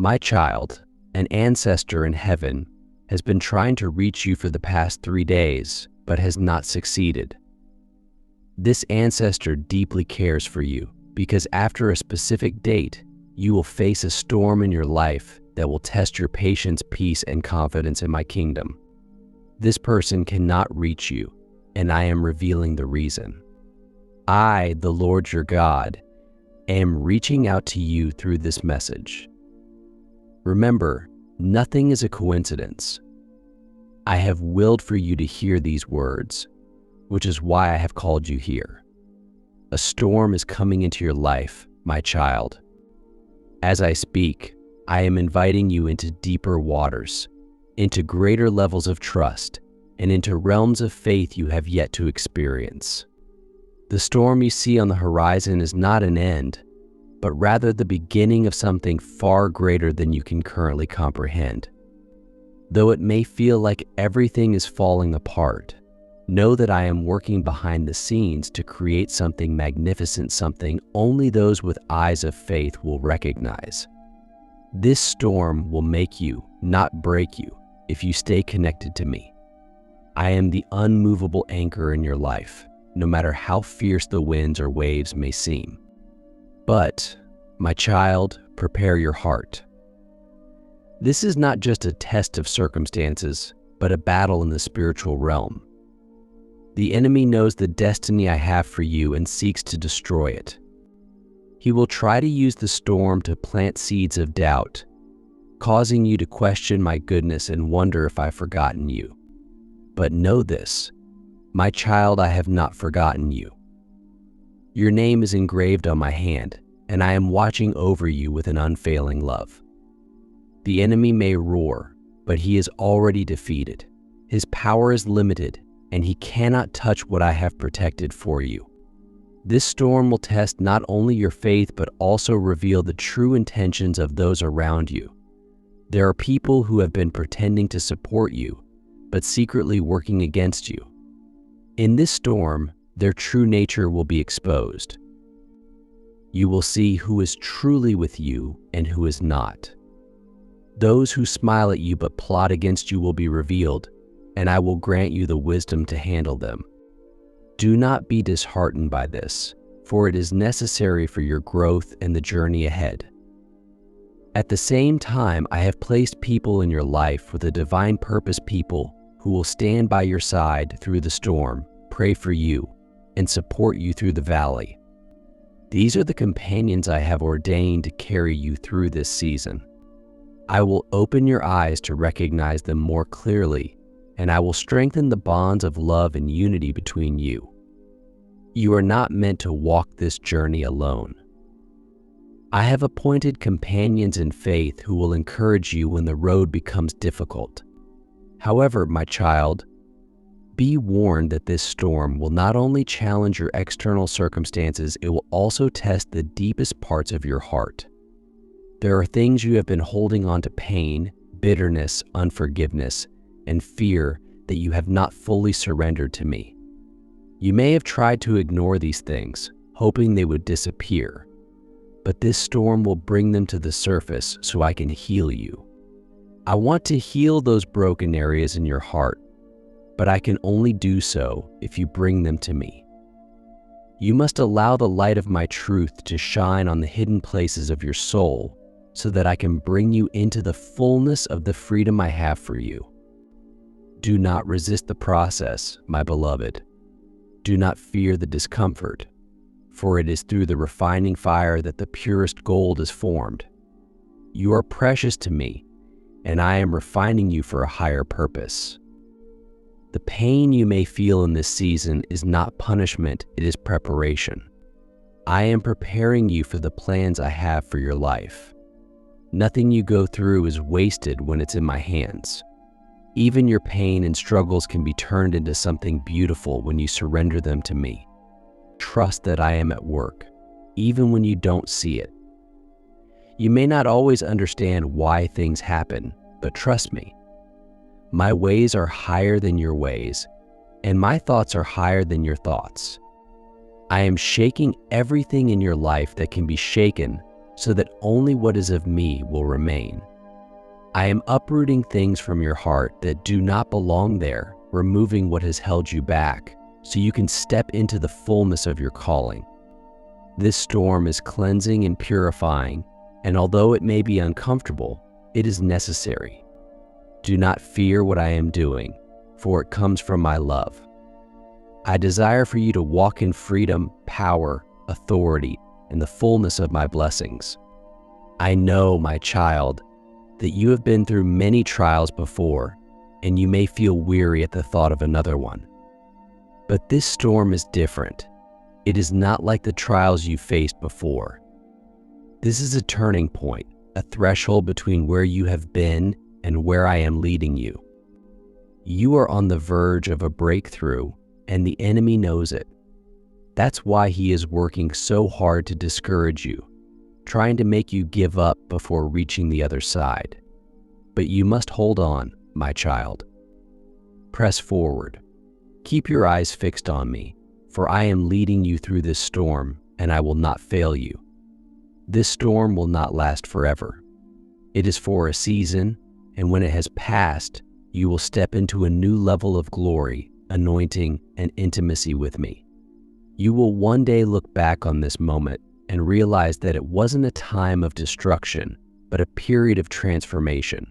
My child, an ancestor in heaven, has been trying to reach you for the past 3 days, but has not succeeded. This ancestor deeply cares for you because after a specific date, you will face a storm in your life that will test your patience, peace, and confidence in my kingdom. This person cannot reach you, and I am revealing the reason. I, the Lord your God, am reaching out to you through this message. Remember, nothing is a coincidence. I have willed for you to hear these words, which is why I have called you here. A storm is coming into your life, my child. As I speak, I am inviting you into deeper waters, into greater levels of trust, and into realms of faith you have yet to experience. The storm you see on the horizon is not an end, but rather the beginning of something far greater than you can currently comprehend. Though it may feel like everything is falling apart, know that I am working behind the scenes to create something magnificent, something only those with eyes of faith will recognize. This storm will make you, not break you, if you stay connected to me. I am the unmovable anchor in your life, no matter how fierce the winds or waves may seem. But, my child, prepare your heart. This is not just a test of circumstances, but a battle in the spiritual realm. The enemy knows the destiny I have for you and seeks to destroy it. He will try to use the storm to plant seeds of doubt, causing you to question my goodness and wonder if I've forgotten you. But know this, my child, I have not forgotten you. Your name is engraved on my hand, and I am watching over you with an unfailing love. The enemy may roar, but he is already defeated. His power is limited, and he cannot touch what I have protected for you. This storm will test not only your faith, but also reveal the true intentions of those around you. There are people who have been pretending to support you, but secretly working against you. In this storm, their true nature will be exposed. You will see who is truly with you and who is not. Those who smile at you but plot against you will be revealed, and I will grant you the wisdom to handle them. Do not be disheartened by this, for it is necessary for your growth and the journey ahead. At the same time, I have placed people in your life with a divine purpose, people who will stand by your side through the storm, pray for you, and support you through the valley. These are the companions I have ordained to carry you through this season. I will open your eyes to recognize them more clearly, and I will strengthen the bonds of love and unity between you. You are not meant to walk this journey alone. I have appointed companions in faith who will encourage you when the road becomes difficult. However, my child, be warned that this storm will not only challenge your external circumstances, it will also test the deepest parts of your heart. There are things you have been holding on to: pain, bitterness, unforgiveness, and fear that you have not fully surrendered to me. You may have tried to ignore these things, hoping they would disappear, but this storm will bring them to the surface so I can heal you. I want to heal those broken areas in your heart, but I can only do so if you bring them to me. You must allow the light of my truth to shine on the hidden places of your soul so that I can bring you into the fullness of the freedom I have for you. Do not resist the process, my beloved. Do not fear the discomfort, for it is through the refining fire that the purest gold is formed. You are precious to me, and I am refining you for a higher purpose. The pain you may feel in this season is not punishment, it is preparation. I am preparing you for the plans I have for your life. Nothing you go through is wasted when it's in my hands. Even your pain and struggles can be turned into something beautiful when you surrender them to me. Trust that I am at work, even when you don't see it. You may not always understand why things happen, but trust me. My ways are higher than your ways, and my thoughts are higher than your thoughts. I am shaking everything in your life that can be shaken so that only what is of me will remain. I am uprooting things from your heart that do not belong there, removing what has held you back, so you can step into the fullness of your calling. This storm is cleansing and purifying, and although it may be uncomfortable, it is necessary. Do not fear what I am doing, for it comes from my love. I desire for you to walk in freedom, power, authority, and the fullness of my blessings. I know, my child, that you have been through many trials before, and you may feel weary at the thought of another one. But this storm is different. It is not like the trials you faced before. This is a turning point, a threshold between where you have been and where I am leading you. You are on the verge of a breakthrough, and the enemy knows it. That's why he is working so hard to discourage you, trying to make you give up before reaching the other side. But you must hold on, my child. Press forward. Keep your eyes fixed on me, for I am leading you through this storm, and I will not fail you. This storm will not last forever. It is for a season, and when it has passed, you will step into a new level of glory, anointing, and intimacy with me. You will one day look back on this moment and realize that it wasn't a time of destruction, but a period of transformation.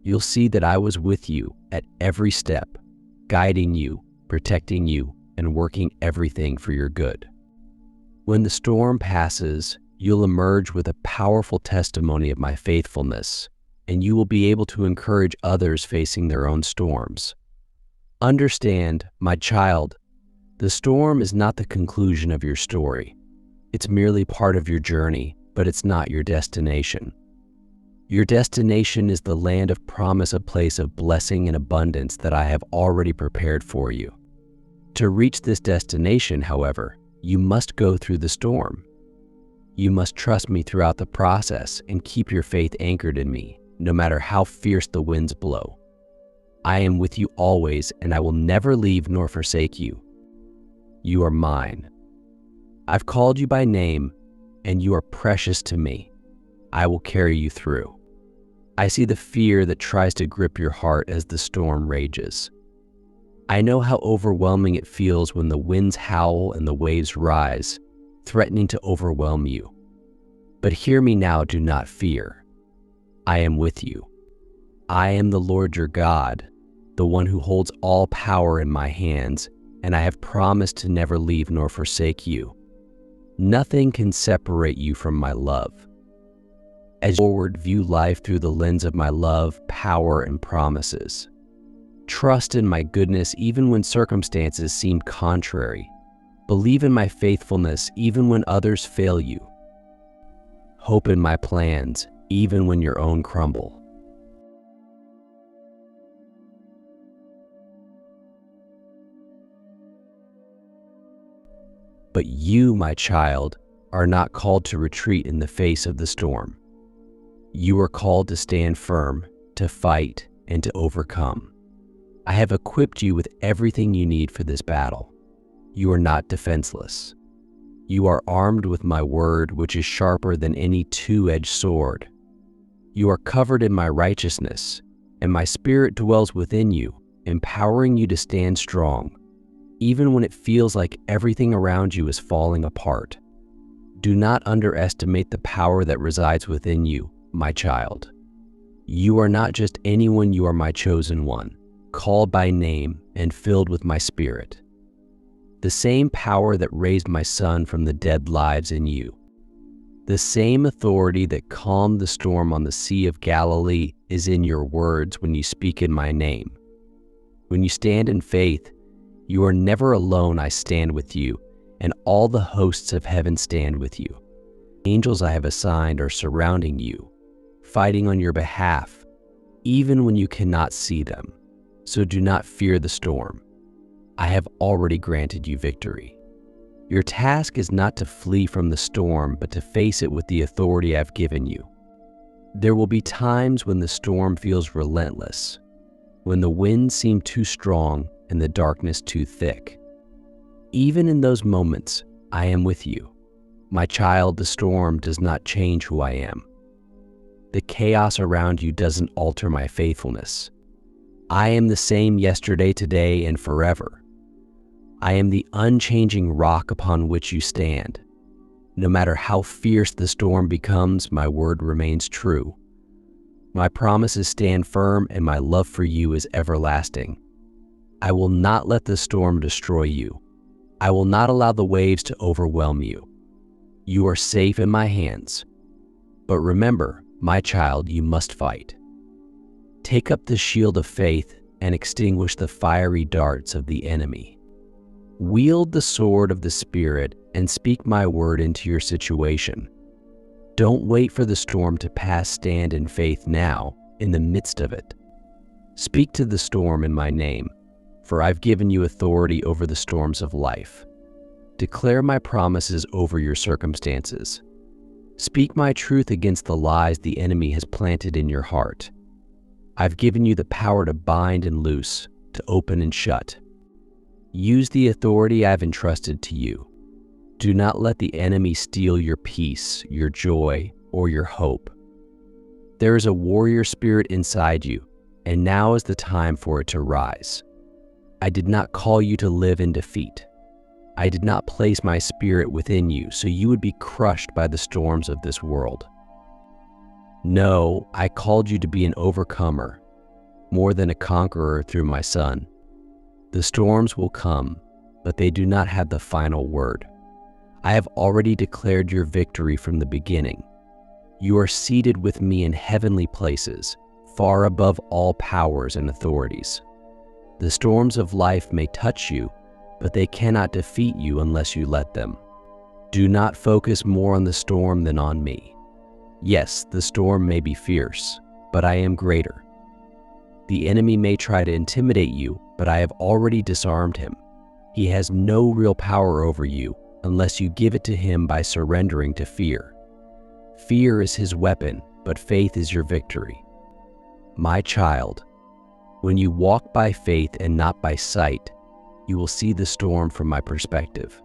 You'll see that I was with you at every step, guiding you, protecting you, and working everything for your good. When the storm passes, you'll emerge with a powerful testimony of my faithfulness, and you will be able to encourage others facing their own storms. Understand, my child, the storm is not the conclusion of your story. It's merely part of your journey, but it's not your destination. Your destination is the land of promise, a place of blessing and abundance that I have already prepared for you. To reach this destination, however, you must go through the storm. You must trust me throughout the process and keep your faith anchored in me, no matter how fierce the winds blow. I am with you always, and I will never leave nor forsake you. You are mine. I've called you by name, and you are precious to me. I will carry you through. I see the fear that tries to grip your heart as the storm rages. I know how overwhelming it feels when the winds howl and the waves rise, threatening to overwhelm you. But hear me now, do not fear. I am with you. I am the Lord your God, the one who holds all power in my hands, and I have promised to never leave nor forsake you. Nothing can separate you from my love. As you forward, view life through the lens of my love, power, and promises. Trust in my goodness even when circumstances seem contrary. Believe in my faithfulness even when others fail you. Hope in my plans even when your own crumble. But you, my child, are not called to retreat in the face of the storm. You are called to stand firm, to fight, and to overcome. I have equipped you with everything you need for this battle. You are not defenseless. You are armed with my word, which is sharper than any two-edged sword. You are covered in my righteousness, and my spirit dwells within you, empowering you to stand strong, even when it feels like everything around you is falling apart. Do not underestimate the power that resides within you, my child. You are not just anyone, you are my chosen one, called by name and filled with my spirit. The same power that raised my son from the dead lives in you. The same authority that calmed the storm on the Sea of Galilee is in your words when you speak in my name. When you stand in faith, you are never alone. I stand with you, and all the hosts of heaven stand with you. Angels I have assigned are surrounding you, fighting on your behalf, even when you cannot see them. So do not fear the storm. I have already granted you victory. Your task is not to flee from the storm, but to face it with the authority I've given you. There will be times when the storm feels relentless, when the winds seem too strong and the darkness too thick. Even in those moments, I am with you. My child, the storm does not change who I am. The chaos around you doesn't alter my faithfulness. I am the same yesterday, today, and forever. I am the unchanging rock upon which you stand. No matter how fierce the storm becomes, my word remains true. My promises stand firm, and my love for you is everlasting. I will not let the storm destroy you. I will not allow the waves to overwhelm you. You are safe in my hands. But remember, my child, you must fight. Take up the shield of faith and extinguish the fiery darts of the enemy. Wield the sword of the Spirit and speak my word into your situation. Don't wait for the storm to pass. Stand in faith now, in the midst of it. Speak to the storm in my name, for I've given you authority over the storms of life. Declare my promises over your circumstances. Speak my truth against the lies the enemy has planted in your heart. I've given you the power to bind and loose, to open and shut. Use the authority I've entrusted to you. Do not let the enemy steal your peace, your joy, or your hope. There is a warrior spirit inside you, and now is the time for it to rise. I did not call you to live in defeat. I did not place my spirit within you so you would be crushed by the storms of this world. No, I called you to be an overcomer, more than a conqueror through my Son. The storms will come, but they do not have the final word. I have already declared your victory from the beginning. You are seated with me in heavenly places, far above all powers and authorities. The storms of life may touch you, but they cannot defeat you unless you let them. Do not focus more on the storm than on me. Yes, the storm may be fierce, but I am greater. The enemy may try to intimidate you, but I have already disarmed him. He has no real power over you unless you give it to him by surrendering to fear. Fear is his weapon, but faith is your victory. My child, when you walk by faith and not by sight, you will see the storm from my perspective.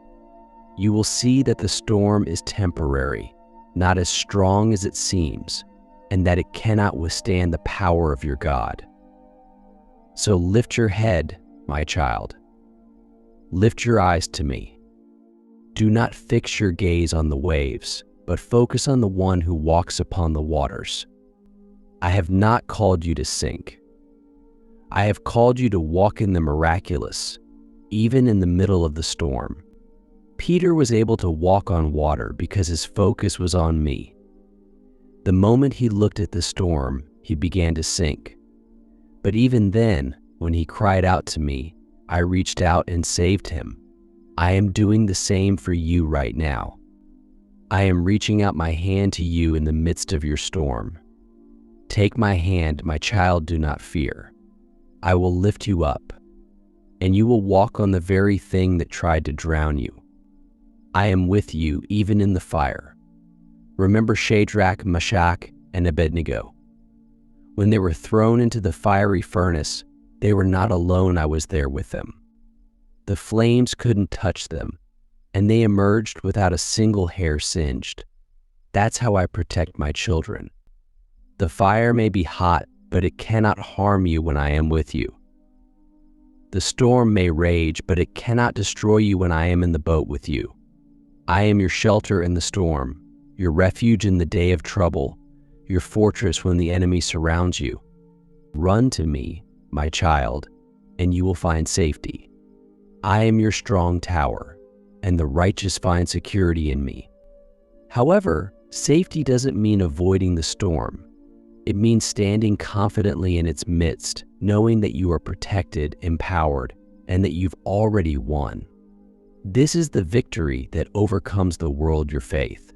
You will see that the storm is temporary, not as strong as it seems, and that it cannot withstand the power of your God. So lift your head, my child. Lift your eyes to me. Do not fix your gaze on the waves, but focus on the one who walks upon the waters. I have not called you to sink. I have called you to walk in the miraculous, even in the middle of the storm. Peter was able to walk on water because his focus was on me. The moment he looked at the storm, he began to sink. But even then, when he cried out to me, I reached out and saved him. I am doing the same for you right now. I am reaching out my hand to you in the midst of your storm. Take my hand, my child, do not fear. I will lift you up, and you will walk on the very thing that tried to drown you. I am with you even in the fire. Remember Shadrach, Meshach, and Abednego. When they were thrown into the fiery furnace, they were not alone. I was there with them. The flames couldn't touch them, and they emerged without a single hair singed. That's how I protect my children. The fire may be hot, but it cannot harm you when I am with you. The storm may rage, but it cannot destroy you when I am in the boat with you. I am your shelter in the storm, your refuge in the day of trouble, your fortress when the enemy surrounds you. Run to me, my child, and you will find safety. I am your strong tower, and the righteous find security in me. However, safety doesn't mean avoiding the storm. It means standing confidently in its midst, knowing that you are protected, empowered, and that you've already won. This is the victory that overcomes the world, your faith.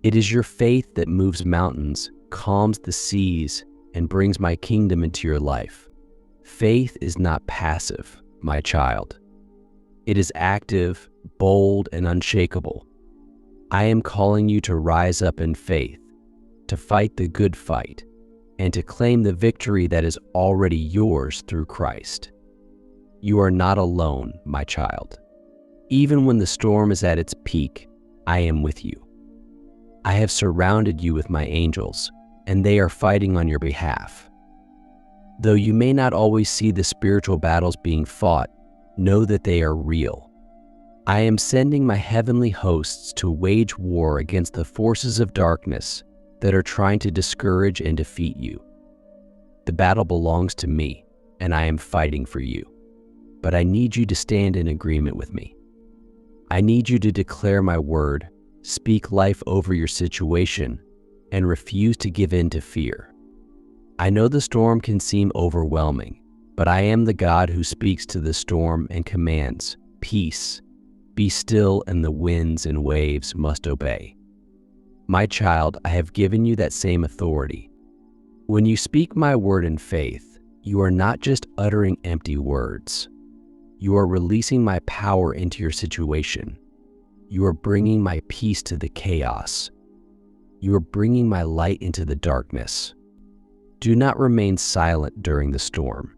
It is your faith that moves mountains, calms the seas, and brings my kingdom into your life. Faith is not passive, my child. It is active, bold, and unshakable. I am calling you to rise up in faith, to fight the good fight, and to claim the victory that is already yours through Christ. You are not alone, my child. Even when the storm is at its peak, I am with you. I have surrounded you with my angels, and they are fighting on your behalf. Though you may not always see the spiritual battles being fought, know that they are real. I am sending my heavenly hosts to wage war against the forces of darkness that are trying to discourage and defeat you. The battle belongs to me, and I am fighting for you. But I need you to stand in agreement with me. I need you to declare my word, speak life over your situation, and refuse to give in to fear. I know the storm can seem overwhelming, but I am the God who speaks to the storm and commands, "Peace, be still," and the winds and waves must obey. My child, I have given you that same authority. When you speak my word in faith, you are not just uttering empty words. You are releasing my power into your situation. You are bringing my peace to the chaos. You are bringing my light into the darkness. Do not remain silent during the storm.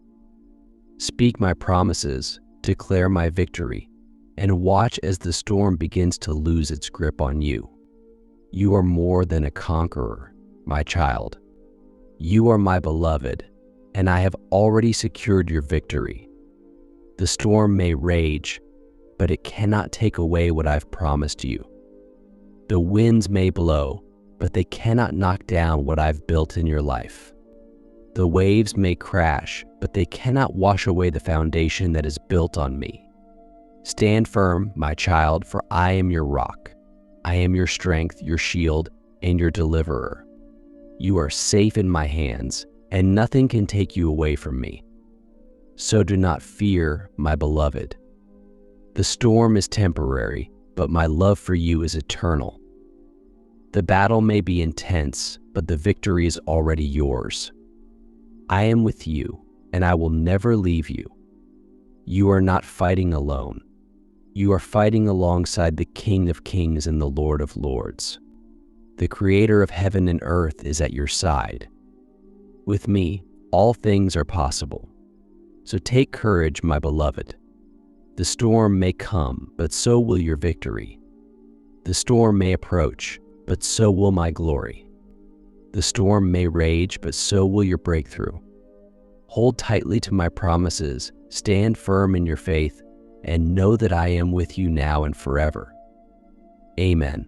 Speak my promises, declare my victory, and watch as the storm begins to lose its grip on you. You are more than a conqueror, my child. You are my beloved, and I have already secured your victory. The storm may rage, but it cannot take away what I've promised you. The winds may blow, but they cannot knock down what I've built in your life. The waves may crash, but they cannot wash away the foundation that is built on me. Stand firm, my child, for I am your rock. I am your strength, your shield, and your deliverer. You are safe in my hands, and nothing can take you away from me. So do not fear, my beloved. The storm is temporary, but my love for you is eternal. The battle may be intense, but the victory is already yours. I am with you, and I will never leave you. You are not fighting alone. You are fighting alongside the King of Kings and the Lord of Lords. The Creator of heaven and earth is at your side. With me, all things are possible. So take courage, my beloved. The storm may come, but so will your victory. The storm may approach, but so will my glory. The storm may rage, but so will your breakthrough. Hold tightly to my promises, stand firm in your faith, and know that I am with you now and forever. Amen.